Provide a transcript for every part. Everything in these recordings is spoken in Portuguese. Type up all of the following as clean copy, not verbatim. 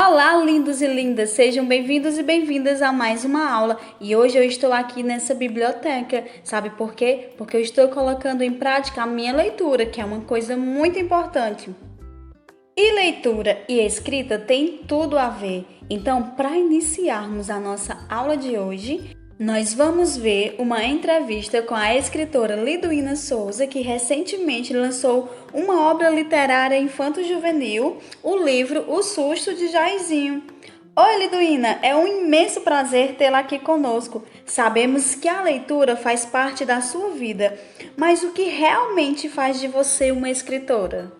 Olá, lindos e lindas! Sejam bem-vindos e bem-vindas a mais uma aula. E hoje eu estou aqui nessa biblioteca. Sabe por quê? Porque eu estou colocando em prática a minha leitura, que é uma coisa muito importante. E leitura e escrita têm tudo a ver. Então, para iniciarmos a nossa aula de hoje, nós vamos ver uma entrevista com a escritora Liduína Souza, que recentemente lançou uma obra literária infanto-juvenil, o livro O Susto de Jairzinho. Oi, Liduína, é um imenso prazer tê-la aqui conosco. Sabemos que a leitura faz parte da sua vida, mas o que realmente faz de você uma escritora?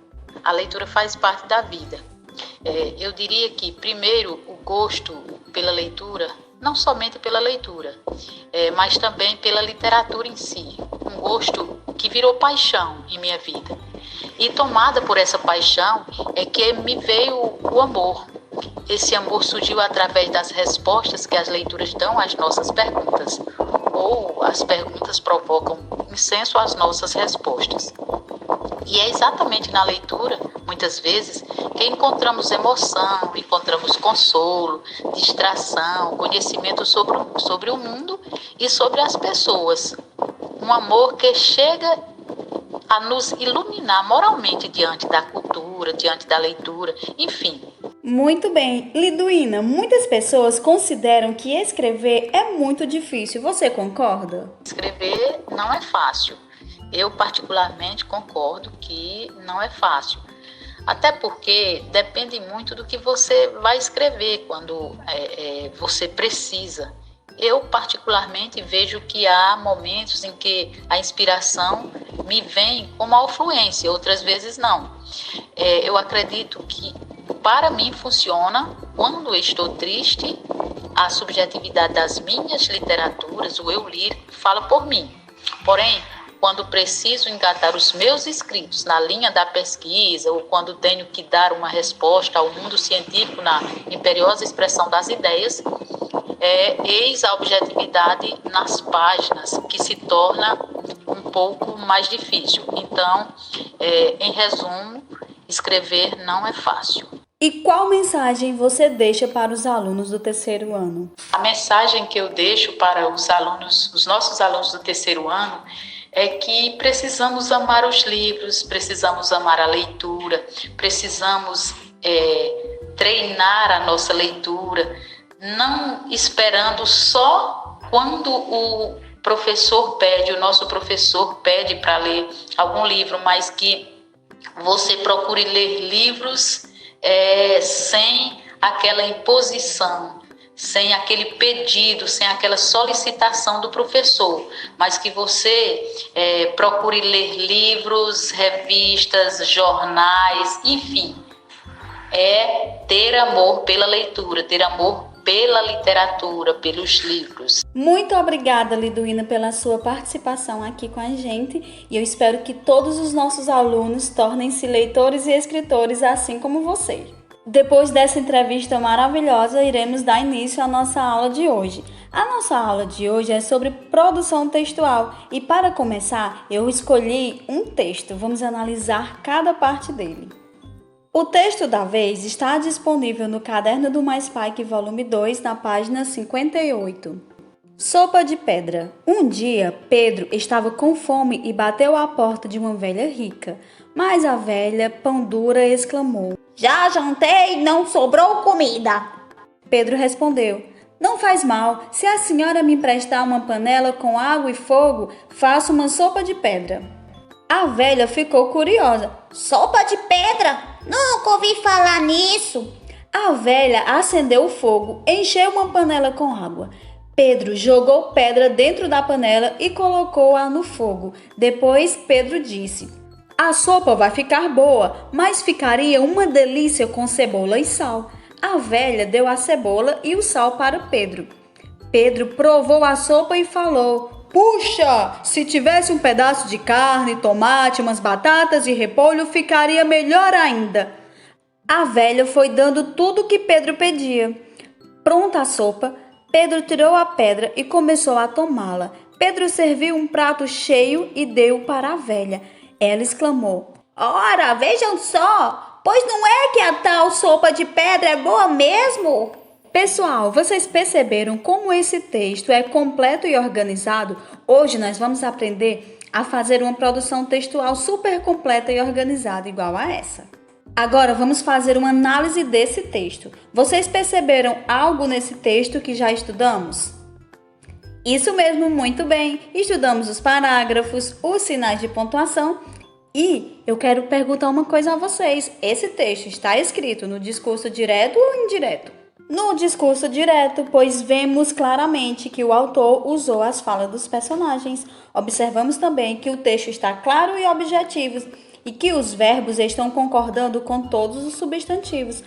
A leitura faz parte da vida. Eu diria que, primeiro, o gosto pela leitura, não somente pela leitura, mas também pela literatura em si. Um gosto que virou paixão em minha vida. E tomada por essa paixão é que me veio o amor. Esse amor surgiu através das respostas que as leituras dão às nossas perguntas, ou as perguntas provocam incenso às nossas respostas. E é exatamente na leitura, muitas vezes, que encontramos emoção, encontramos consolo, distração, conhecimento sobre o mundo e sobre as pessoas. Um amor que chega a nos iluminar moralmente diante da cultura, diante da leitura, enfim. Muito bem, Liduína, muitas pessoas consideram que escrever é muito difícil. Você concorda? Escrever não é fácil. Eu particularmente concordo que não é fácil. Até porque depende muito do que você vai escrever quando você precisa. Eu particularmente vejo que há momentos em que a inspiração me vem com maior fluência, outras vezes não. Eu acredito que para mim funciona quando eu estou triste, a subjetividade das minhas literaturas, o eu lírico, fala por mim. Porém, quando preciso engatar os meus escritos na linha da pesquisa ou quando tenho que dar uma resposta ao mundo científico na imperiosa expressão das ideias, eis a objetividade nas páginas, que se torna um pouco mais difícil. Então, em resumo, escrever não é fácil. E qual mensagem você deixa para os alunos do terceiro ano? A mensagem que eu deixo para os nossos alunos do terceiro ano, é que precisamos amar os livros, precisamos amar a leitura, precisamos treinar a nossa leitura, não esperando só quando o nosso professor pede para ler algum livro, mas que você procure ler livros sem aquela imposição, sem aquele pedido, sem aquela solicitação do professor, mas que você procure ler livros, revistas, jornais, enfim. Ter amor pela leitura, ter amor pela literatura, pelos livros. Muito obrigada, Liduína, pela sua participação aqui com a gente, e eu espero que todos os nossos alunos tornem-se leitores e escritores assim como você. Depois dessa entrevista maravilhosa, iremos dar início à nossa aula de hoje. A nossa aula de hoje é sobre produção textual e, para começar, eu escolhi um texto. Vamos analisar cada parte dele. O texto da vez está disponível no Caderno do Mais Pike, volume 2, na página 58. Sopa de pedra. Um dia, Pedro estava com fome e bateu à porta de uma velha rica. Mas a velha, pão dura, exclamou: "Já jantei, não sobrou comida." Pedro respondeu: "Não faz mal, se a senhora me emprestar uma panela com água e fogo, faço uma sopa de pedra." A velha ficou curiosa. "Sopa de pedra? Nunca ouvi falar nisso." A velha acendeu o fogo, encheu uma panela com água. Pedro jogou pedra dentro da panela e colocou-a no fogo. Depois Pedro disse: "A sopa vai ficar boa, mas ficaria uma delícia com cebola e sal." A velha deu a cebola e o sal para Pedro. Pedro provou a sopa e falou: "Puxa, se tivesse um pedaço de carne, tomate, umas batatas e repolho, ficaria melhor ainda." A velha foi dando tudo o que Pedro pedia. Pronta a sopa, Pedro tirou a pedra e começou a tomá-la. Pedro serviu um prato cheio e deu para a velha. Ela exclamou: "Ora, vejam só, Pois não é que a tal sopa de pedra é boa mesmo? Pessoal, vocês perceberam como esse texto é completo e organizado? Hoje nós vamos aprender a fazer uma produção textual super completa e organizada igual a essa. Agora vamos fazer uma análise desse texto. Vocês perceberam algo nesse texto que já estudamos? Isso mesmo, muito bem. Estudamos os parágrafos, os sinais de pontuação e eu quero perguntar uma coisa a vocês. Esse texto está escrito no discurso direto ou indireto? No discurso direto, pois vemos claramente que o autor usou as falas dos personagens. Observamos também que o texto está claro e objetivo e que os verbos estão concordando com todos os substantivos.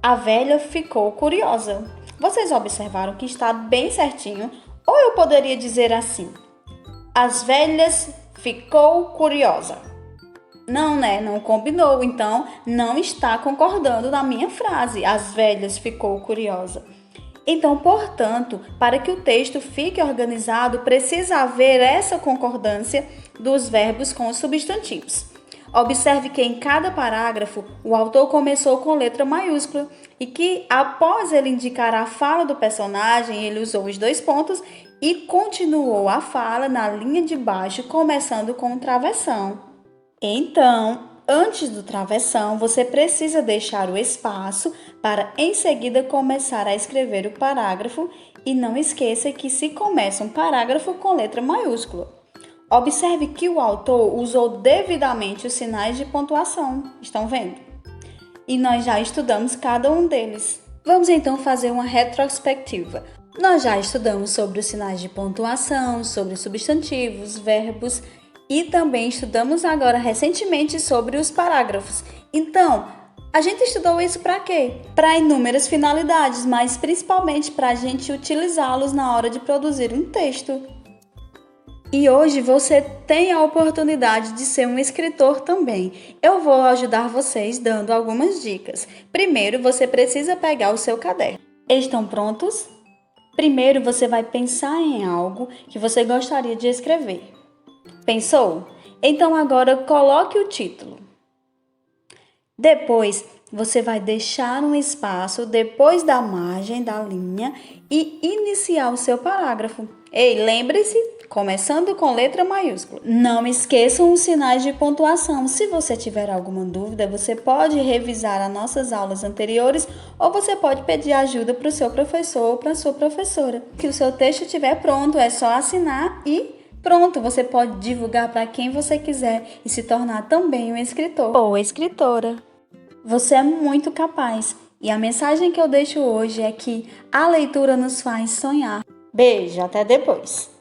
A velha ficou curiosa. Vocês observaram que está bem certinho? Ou eu poderia dizer assim: as velhas ficou curiosa. Não, né? Não combinou, então não está concordando na minha frase. As velhas ficou curiosa. Então, portanto, para que o texto fique organizado, precisa haver essa concordância dos verbos com os substantivos. Observe que em cada parágrafo o autor começou com letra maiúscula e que após ele indicar a fala do personagem, ele usou os 2 pontos e continuou a fala na linha de baixo, começando com o travessão. Então, antes do travessão, você precisa deixar o espaço para em seguida começar a escrever o parágrafo e não esqueça que se começa um parágrafo com letra maiúscula. Observe que o autor usou devidamente os sinais de pontuação, estão vendo? E nós já estudamos cada um deles. Vamos então fazer uma retrospectiva. Nós já estudamos sobre os sinais de pontuação, sobre os substantivos, verbos e também estudamos agora recentemente sobre os parágrafos. Então, a gente estudou isso para quê? Para inúmeras finalidades, mas principalmente para a gente utilizá-los na hora de produzir um texto. E hoje você tem a oportunidade de ser um escritor também. Eu vou ajudar vocês dando algumas dicas. Primeiro, você precisa pegar o seu caderno. Estão prontos? Primeiro, você vai pensar em algo que você gostaria de escrever. Pensou? Então agora coloque o título. Depois, você vai deixar um espaço depois da margem da linha e iniciar o seu parágrafo. Ei, lembre-se, começando com letra maiúscula. Não esqueçam os sinais de pontuação. Se você tiver alguma dúvida, você pode revisar as nossas aulas anteriores ou você pode pedir ajuda para o seu professor ou para a sua professora. Que o seu texto estiver pronto, é só assinar e pronto, você pode divulgar para quem você quiser e se tornar também um escritor ou escritora. Você é muito capaz e a mensagem que eu deixo hoje é que a leitura nos faz sonhar. Beijo, até depois!